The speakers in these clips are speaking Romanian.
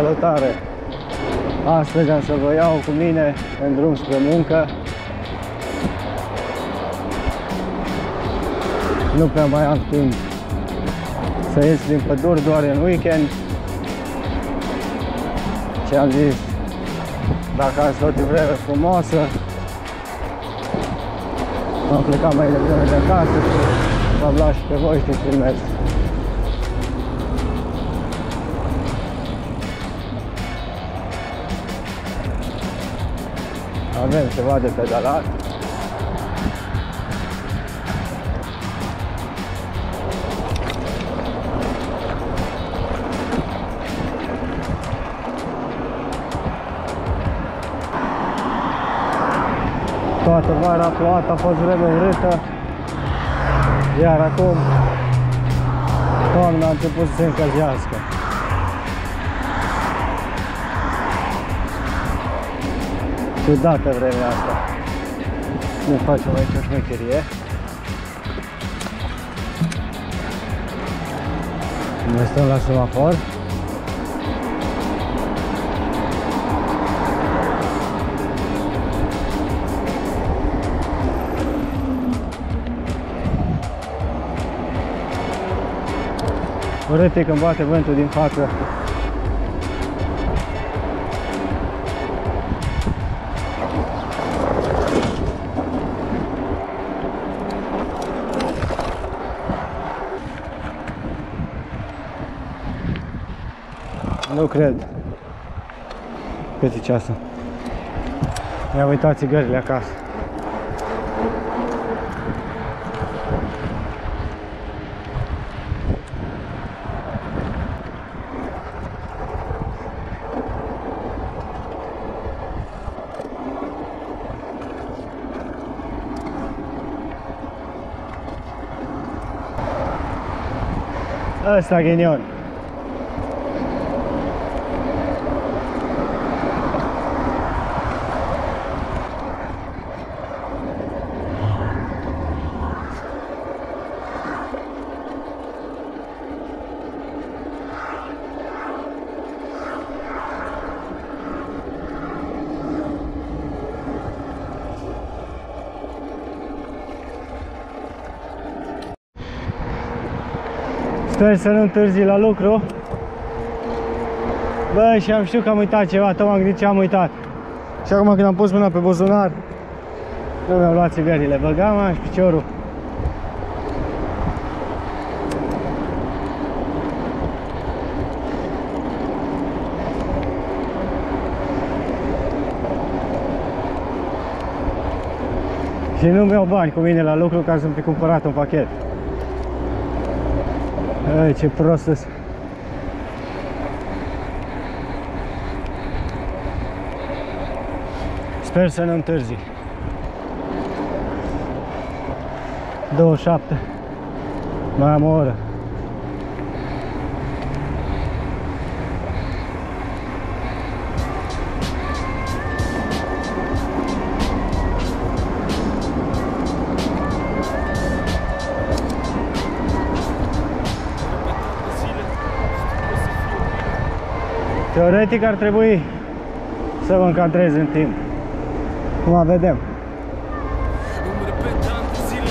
Salutare! Astăzi am să vă iau cu mine în drum spre muncă. Nu prea mai am timp să ies din păduri, doar în weekend. Și am zis, dacă ați tot vreme frumoasă, am plecat mai devreme de acasă și v-am luat și pe voi și filmez. Avem ceva de pedalat. Toată vara a plouat, a fost vreme urâtă, iar acum toamna a început să se încălzească. Ciudată vremea asta. Ne facem aici o șmecherie. Noi stăm la semafor. Urât e când bate vântul din față. Nu cred. Cât e ceasul? Mi-am uitat țigările acasă. Ăsta ghinion. Sper să nu întârzi la lucru. Bă, și am știut că am uitat ceva, tot m-am gândit ce am uitat. Și acum când am pus mâna pe buzunar, nu mi-am luat țigările, băgam așa piciorul. Și nu-mi iau bani cu mine la lucru ca să-mi fi cumpărat un pachet. Ei, ce prost sunt. Sper să nu întârzi. 27. Mai am o oră. Teoretic ar trebui să mă încadrez în timp. Acum vedem. Îmi repet ani de zile,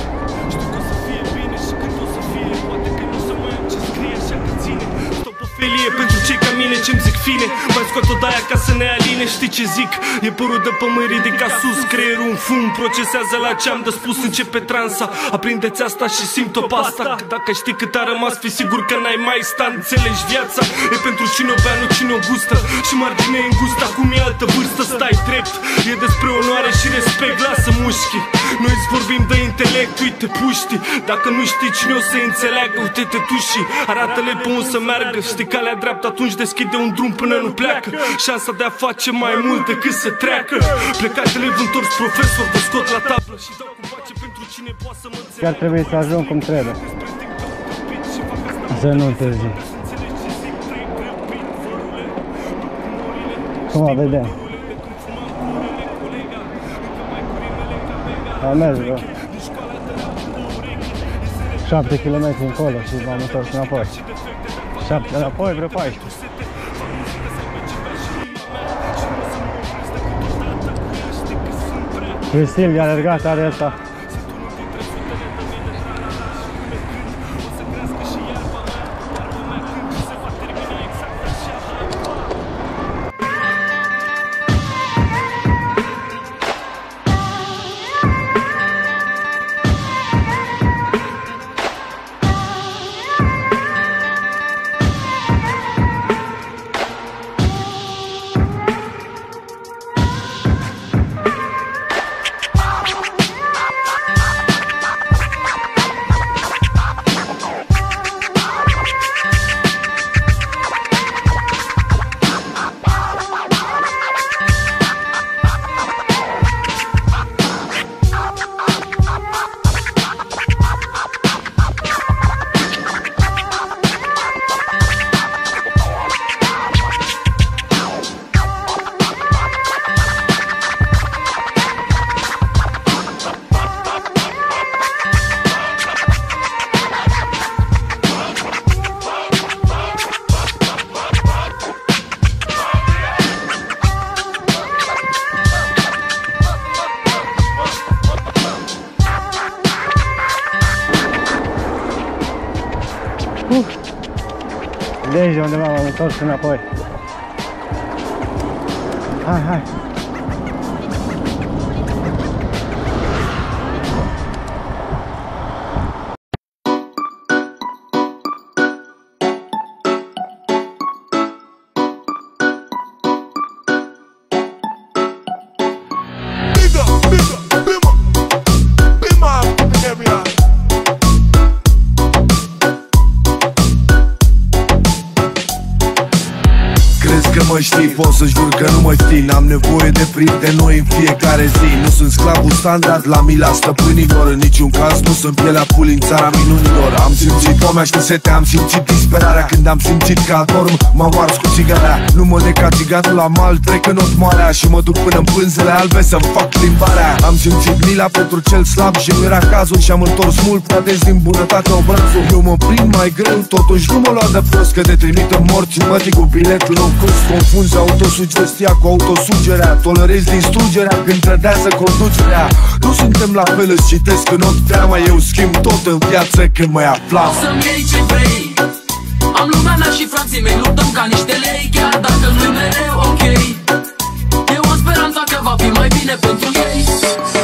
știu că o să fie bine și când o să fie, poate că nu să mai am ce scrie, așa că ține. Stop o felie pentru cei ca mine ce-mi zic fine, mai scot o daia ca să ne aline, știi ce zic? E părul de pământ ridicat sus, creierul un fum, procesează la ce am de spus, începe transa. Aprindeți asta și simt-o pasta, că dacă știi cât a rămas, fi sigur că n-ai mai sta. Înțelegi viața, e pentru cine o bea, nu cine o gustă. Și marginea îngustă, acum e altă vârstă, stai drept. E despre onoare și respect, lasă mușchii. Noi îți vorbim de intelect, uite puștii. Dacă nu știi cine o să înțeleagă, uite-te tu și arată-le pe unde să meargă. Știi calea dreaptă, atunci deschide un drum până nu pleacă. Șansa de a face mai mult decât să treacă. Plecat elev, întors profesor, vă scot la tablă și dau cum face pentru cine poate să mă înțeleagă. Chiar trebuie să ajung cum trebuie. Să nu întârzi. Cum vedem. Am mers vreo 7 km încolo și m-am întors înapoi. 7 înapoi, vreo 14. Ce stil de alergat are ăsta. Deci de undeva m-am întors înapoi. Hai, hai! Mă știi, pot să jur că nu mă știi. N-am nevoie de prieteni noi în fiecare zi. Nu sunt sclavul standard la mila stăpânilor. În niciun caz nu sunt pielea puli în țara minunilor. Am simțit foamea și setea, am simțit disperarea. Când am simțit că adorm, m-am ars cu țigara. Nu mă dec ca țiganul la mal, trec în Otmoarea și mă duc până în pânzele albe să-mi fac plimbarea. Am simțit mila pentru cel slab și nu era cazul. Și-am întors mult prea des din bunătate obrazul. Eu mă prind mai greu, totuși nu mă lua de prost, că te trimită morți mătii cu bilet low cost. Confunzi autosugestia cu autosugerea. Tolerezi distrugerea când trădează conducerea. Nu suntem la fel, îți citesc în ochi teama. Eu schimb tot în viață când mă aflam. O să-mi iei ce vrei. Am lumea mea și frații mei, luptăm ca niște lei. Chiar dacă nu-i mereu ok. Eu am speranța că va fi mai bine pentru ei.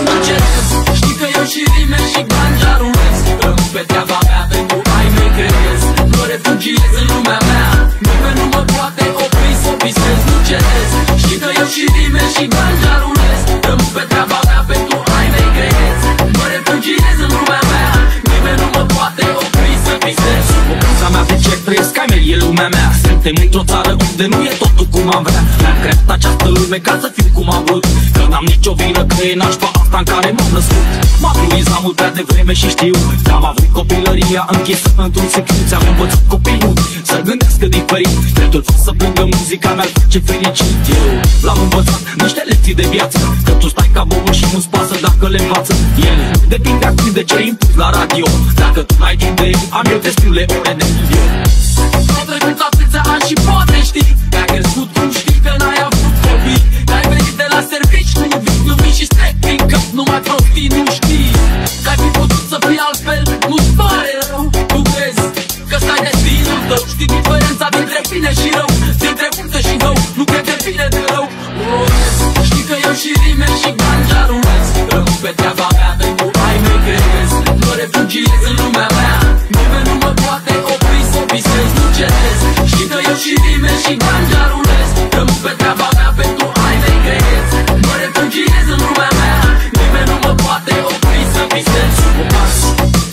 Nu cerez, știi că eu și rime și ganja rulez. Rămân pe treaba mea pentru ai mei crez. Nu refugiez în lumea mea. Nimeni nu mă poate opri să visez. Nu cerez, știi că eu și rime și ganja rulez. Rămân pe treaba mea pentru ai mei crez. Mă refugiez în lumea mea. Nimeni nu mă poate opri să visez. Bucăța mea de ce trăiesc ai mei e lumea mea. Suntem într-o țară unde nu e totul cum am vrea. Mi-am creat această lume ca să fiu cum am vrut. Că n-am nicio vină că e nașpa asta în care m-am născut. M-am fluizat mult prea devreme și știu că am avut copilăria închisă într-un secret. Ți-am învățat copilul să gândească diferit. Dreptul să plângă muzica mea ce fericit. Eu l-am învățat niște lecții de viață. Că tu stai ca bobul și nu-ți pasă dacă le învață. Ele depinde activ de ce input la radio. Dacă tu n-ai timp de am eu destule ore de video. Au trecut atâția ani și poate știi că ai crescut cum știi că n-ai avut copii. Că ai venit de la servici, nu iubit, lumii și stai prin cap. Numai prostii nu știi că ai fi putut să fii altfel. Nu-ți pare rău, tu vezi că stai destinul tău. Știi diferența dintre bine și rău, dintre multă și rău. Nu cred de bine de rău. Știi că eu și rime și ganja rulez. Rămân pe treaba mea pentru ai mei crez. Mă refugiez în lumea mea. Nimeni nu mă poate opri să visez. Nu cerez, știi că eu și rime și ganja rulez. Rămân pe treaba mea pentru ai mei crez. Mă refugiez în lumea mea. Nimeni nu mă poate opri să visez.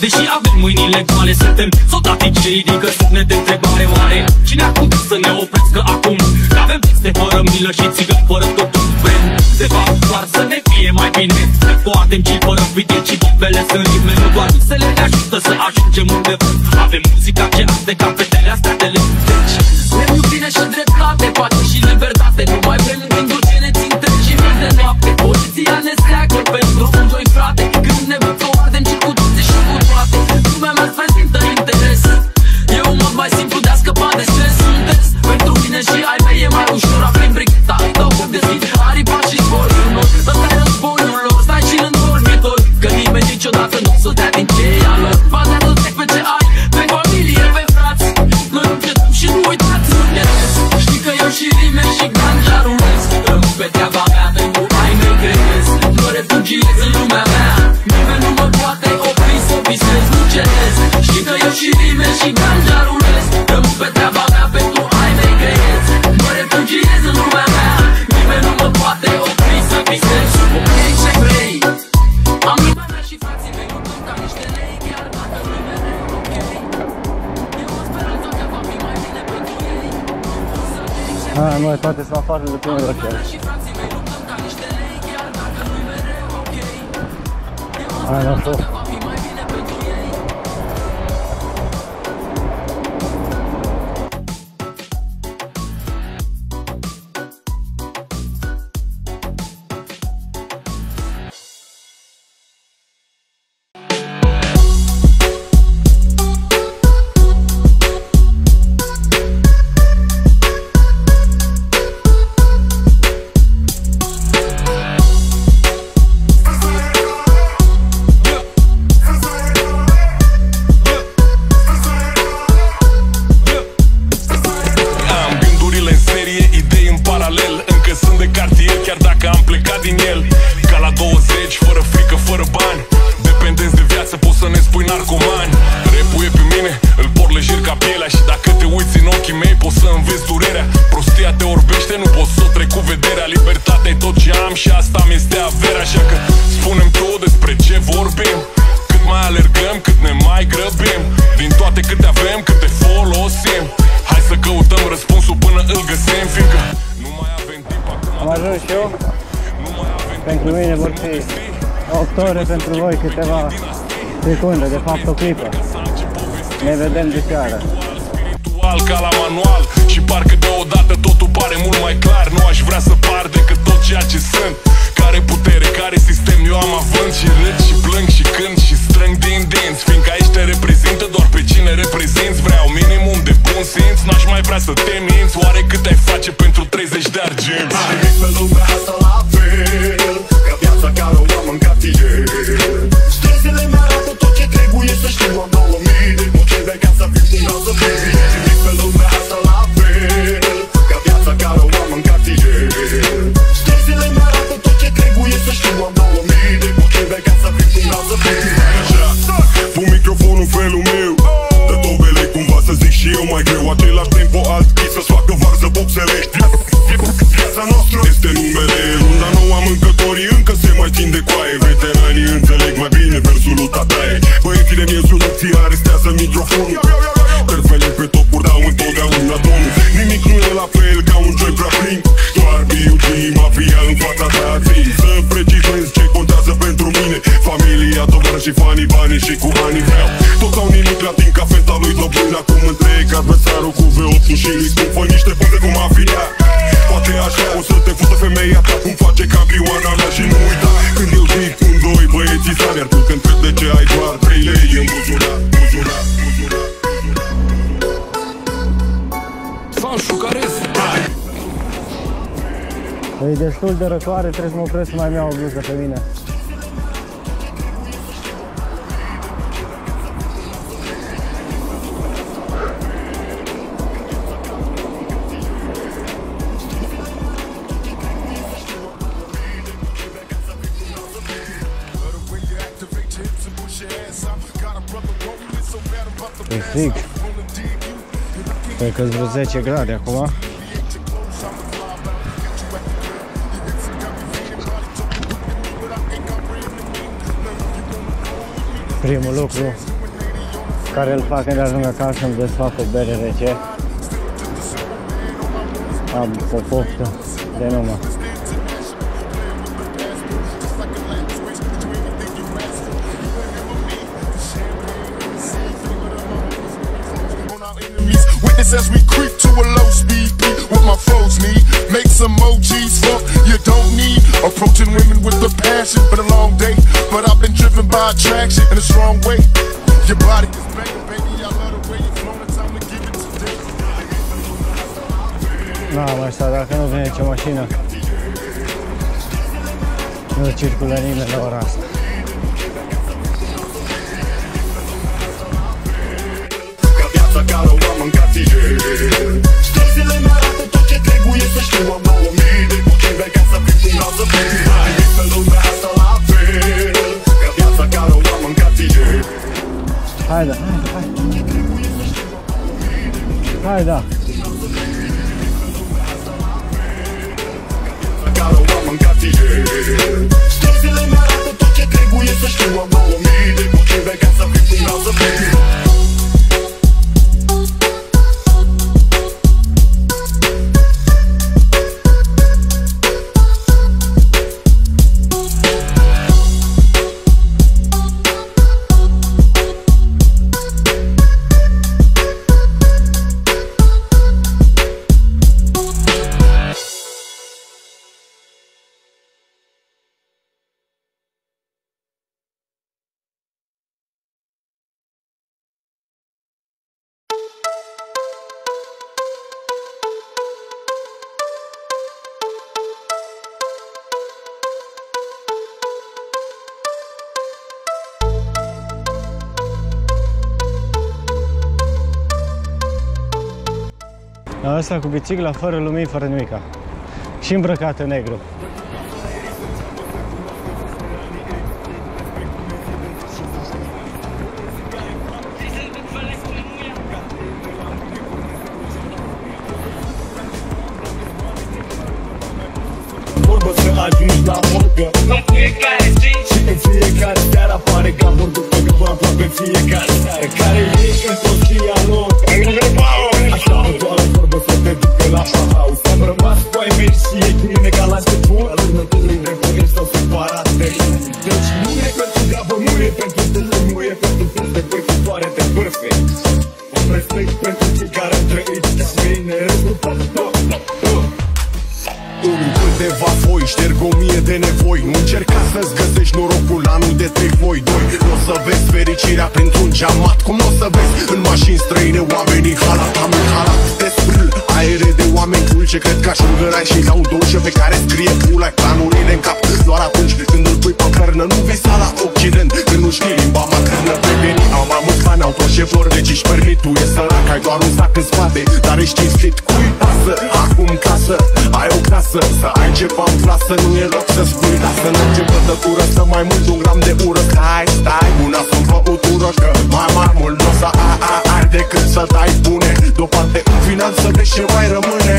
Deși avem mâinile goale, suntem soldatii ce ridică semne de întrebare mare. Cine ar putea să ne oprească acum? Că avem peste fără milă și țigări fără tot un vrem. De fapt, doar să ne fie mai bine. Ne poatem ci fără videl și bombele sunt rime. Nu doar visele ne ajută să ajungem undeva. Avem muzica ce arde ca fetele astea de lemn. Deci, vrem iubire și dreptate, pace și libertate. Nu mai vrem gânduri ce ne țin treci și mici de noapte. Poliția ne streacă pentru un doi frate. Când ne văd că o ardem ci cu toate și cu toate. Lumea mea-ți prezintă interes. E un mod mai simplu de a scăpa de stres. Sunteți pentru mine și ai mei e mai ușor. Aprin bricheta, îi dau foc deschid, aripa și zbor. Ăsta e războiul lor, stai și niciodată nu o să dea din ce e ală. Bazează trec pe ce ai, pe familie, pe frați. Noi nu pierdem și nu uitați, nu pierdesc. Știi că eu și rime și ganja rulez. Rămân pe treaba mea, pentru ai mei crezi. Mă refugiez în lumea mea, nimeni nu mă poate opri să visez, nu cedez. Știi că eu și rime și ganja rulez. Rămân pe treaba mea, pentru ai mei crezi. Mă refugiez în lumea mea, nimeni nu mă poate opri să visez. Ok, ce vrei? Am lumea mea și frații mei, luptăm ca niște lei, chiar dacă nu-i mereu ok. Eu am speranța că va fi mai bine pentru ei. Ah, mă, toate sunt afară de primul loc. Și frații mei, luptăm ca niște lei, chiar dacă nu-i mereu ok. Hai, nu știu. Va fi mai bine pentru ei. Pentru mine vor fi 8 ore, pentru voi câteva secunde, de fapt o clipă. Ne vedem de seară. Ca la manual și parcă deodată totul pare mult mai clar. Nu aș vrea să par decât tot ceea ce sunt. Care putere, care sistem, eu am avânt și râd și plâng și cânt și strâng din dinți. Fiindcă aici te reprezintă doar pe cine reprezinți. Vreau minimum de bun simț, n-aș mai vrea să te minți. Oare cât ai face pentru 30 de argenți? Ai nimic pe lumea asta la fel, ca viața care o am în cartier. Străzile mi-arată tot ce trebuie să știu. Am 2000 de motive ca să fiu un alt să fiu. Nimic pe lumea asta la fel, ca viața care o am în cartier. Străzile mi-arată tot ce trebuie să știu. Am 2000 de motive ca să fiu un alt să fiu. Pun microfonul în felul meu, dă dobele cumva să zic și eu mai greu. Același tempo alt beat să-ți facă varză boxele. Viața noastră este numele. Runda nouă am încătorii încă se mai țin de coaie. Veteranii înțeleg mai bine versul lui tataie. Băieții de miezul nopții arestează microfonul. Perfele pe topuri dau întotdeauna tonul. Nimic nu e la fel ca un joy prea plin. Doar B.U.G. mafia în fața ta țin. Să precizez ce contează pentru mine. Familia, tovară și fanii, banii și cu ani vreau. Toți au nimic la timp ca feta lui Dobrin. Acum întreg adversarul cu V8 și îi spun fă niște poze cu mafia. Poate așa o să te fută femeia ta cum face campioana mea. Și nu uita când eu zic 1, 2 băieții sari. Iar tu când întreb de ce ai doar 3 lei în buzunar, buzunar, buzunar. Sanșu, care E destul de răcoare, trebuie să mă opresc să mai iau o bluză pe mine. E frig. Cred că-s vreo 10 grade acum. Primul lucru care îl fac când ajung acasă, îmi desfac o bere rece. Am o poftă de numai. Witness as we creep to a low speed beat. What my foes need, make some emojis for you don't need. Approaching women with a passion, been a long day, but I've been driven by attraction in a strong way. Your body is banging, baby, I love the way you're flowing. Time to give it today. N-am asta, dacă nu vine nicio mașină, nu circulă nimeni la ora asta. știu am 2000 de motive ca să fiu cum vreau să fiu. Nimic pe lumea asta la fel, ca viața care o am în cartier. Hai da, hai da. Care o am în cartier. Străzile mi-arată tot ce trebuie să știu. Am 2000 de motive ca să fiu cum vreau să fiu. Ăsta cu bicicla, fără lumini, fără nimica. Și îmbrăcat în negru. Vorbă să ajungi la morgă în fiecare zi și în fiecare seară apare ca vorbă pe găbă aproape fiecare seară. Care e în soția lor așa o doară vorbă să te ducă la pahaus. Am rămas cu ai mei și e bine ca la început. Alănătului nevoiești sau separate. Deci nu e pentru treabă, nu e pentru tine, nu e pentru tine bărfitoare de bârfe. Am respect pentru cei care am trăit și mine În câteva foi șterg 1000 de nevoi. Nu încerca să-ți găsești norocul anul de 3 voi 2. O să vezi fericirea printr-un geamat. Cum o să vezi în mașini străine oamenii halat. Am în halat de sprâl, aere de oameni dulce. Cred că aș ungărai și dau dolce pe care scrie pula planurile în cap. Doar atunci când îl pui pe cărnă. Nu visa la Occident când nu știi limba maternă. Prietenii au mai mulți bani, au tot șeflor. Deci își permit, tu e sărac, ai doar un sac în spate. Dar ești cinstit, cui pasă? Acum casă, ai o casă. Să ai ceva în plasă, nu e loc să spui. Lasă în orice bătătură, să mai mult un gram de ură. Stai, una sunt băutură, că mai mult n-o să ai decât să dai bune. Deoparte în final să vezi ce mai rămâne.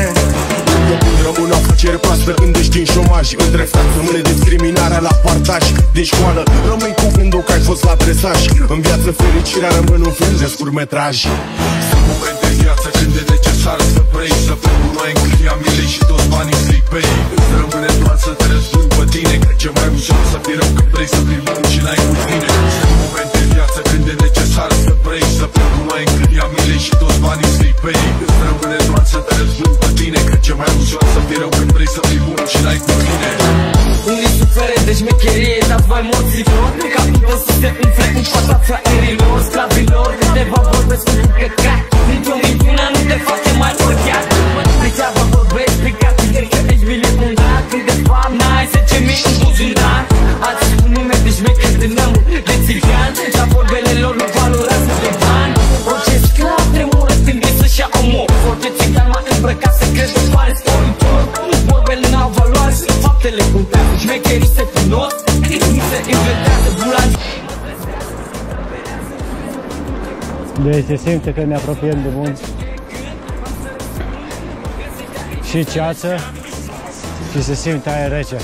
Eu când rămân afaceri proastă când ești în șomaj. Între frați rămâne discriminarea la partaj. Din școală rămâi cu gândul că ai fost la dresaj. În viață fericirea rămân un film de scurtmetraj. Sunt momente în viață când e necesar să vrei. Să vrei cu noi în câmpia milei și toți banii să-i bei. Îți rămâne doar să te răzbuni pe tine. Că ce mai ușor să fii rău când vrei să fii bun și n-ai cu tine. Sunt momente în viață când e necesar să vrei. Să vrei cu noi în câmpia milei și toți banii să-i bei. Îți rămâne doar să te răzbuni pe tine. Că ce mai ușor să fii rău când vrei să fii bun și n-ai cu tine. Unii suferă de șmecherie, dar mai morților. Capită să se umfle în fața fraierilor, sclavilor. Câteva vorbesc cu căcat. Nici o minciună nu te face mai bărgat. Degeaba vorbești plicat, că ești milifundat. Când de fapt n-ai 10.000 în buzunar. Ați nume de șmecher de nămuri, de țigan. Dar vorbele lor nu valorează de bani. Orice sclav tremură când e să-și ia omor. Orice țigan m-a îmbrăcat să crede pare sporitor. Vorbele n-au valoare, faptele contează. Șmecherii se cunosc, nu se inventează. Bulanci. Deci se simte că ne apropiem de munți. Și ceață. Și se simte aer rece.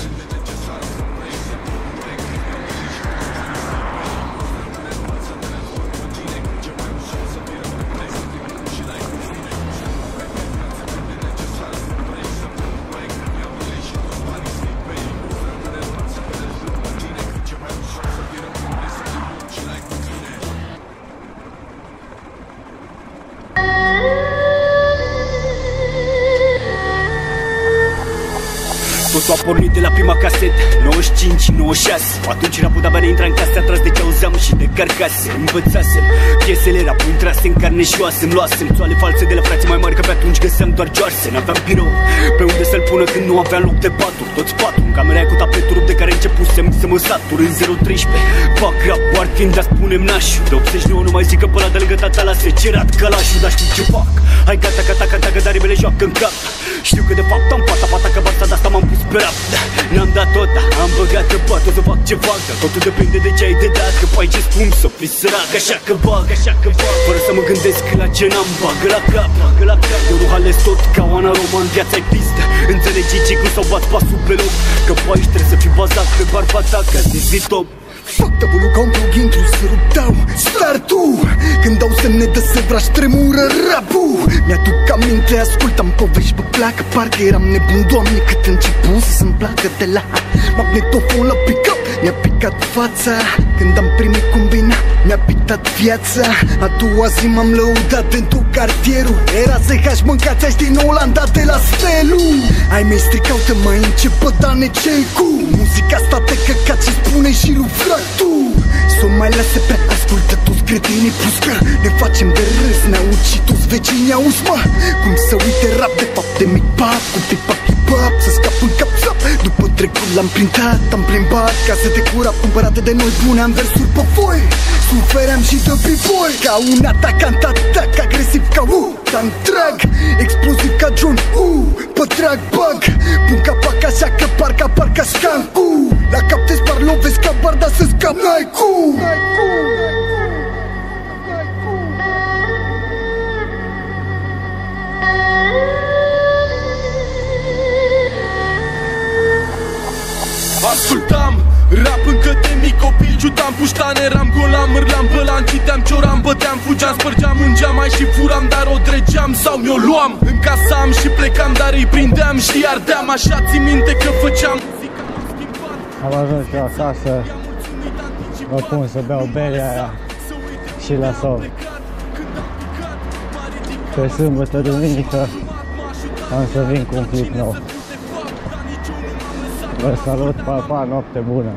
Totul a pornit de la prima casetă 95-96. Atunci rapul de-abia intra în casă, atras de ce auzeam și de carcase. Învățasem piesele rap, intrase în carne și oase. Îmi luasem țoale false de la frații mai mari, că pe atunci găseam doar joarse. N-aveam birou pe unde să-l pună când nu aveam loc de paturi. Toți patru în camera cu tapetul rupt de care începusem să mă satur. În 013 fac rap, bartind, dar spunem nașul. De 89 nu mai zic că pe ăla de lângă tata l-a secerat călașul. Dar știu ce fac, hai gata, că dar rebele joacă în cap. Știu că de fapt am pata, că barța de asta m-am pus pe rap. N-am dat tot, am băgat că pot, o să fac ce fac. Dar totul depinde de ce ai de dat, că pai ce spun să fii sărac. Așa că bag, fără să mă gândesc la ce n-am. Bagă la cap, eu nu halez tot ca Oana Roman. Viața-i pistă, înțelegi ciclu sau bat pasul pe loc. Că pe aici trebuie să fii bazat pe barba ta, ca zi top. Fuck double ca un plug intru, să dau startul. Când dau semne de sevraș tremură rapul. Mi-aduc aminte, ascultam povești pe placă. Parcă eram nebun, Doamne, cât început să-mi placă. De la magnetofon la pick-up mi-a picat fața. Când am primit combina, mi-a picat viața. A doua zi m-am lăudat în tot cartierul. Era ZH, mâncați-aș din Olanda de la Stelu. Ai mei stricau-te mai începă, Dane, ce-i cu muzica asta te căcat ce spune și lui fratu. S-o mai lase prea, ascultă toți cretinii. Plus că ne facem de râs, ne-au și toți vecinii, auzi mă. Cum să uite rap, de fapt de mic pap, cu pipa hip-hop, să scap în cap-zap. După trecut l-am printat, am plimbat casete cu rap cumpărate de noi bune. Am versuri pe foi, sufeream și de b-boy. Ca un atacant, atac agresiv ca tan trag, exploziv ca John pe trag bug. Pun capac așa că parcă scancu. La cap te spar, lovesc ca barda să scap n-ai cum. Ascultam rap încă de mic copil. Ciutam puștan, eram golam, mârlam, bălan, citeam, cioram, băteam, fugeam, spărgeam în geam, mai și furam, dar o dregeam sau mi-o luam. Încasam și plecam, dar îi prindeam și ardeam. Așa țin minte că făceam muzica, m-am schimbat. Am ajuns eu acasă, mă pun să beau berea aia și la sol. Pe sâmbătă, duminică, am să vin cu un clip nou. Vă salut, pa, pa, noapte bună!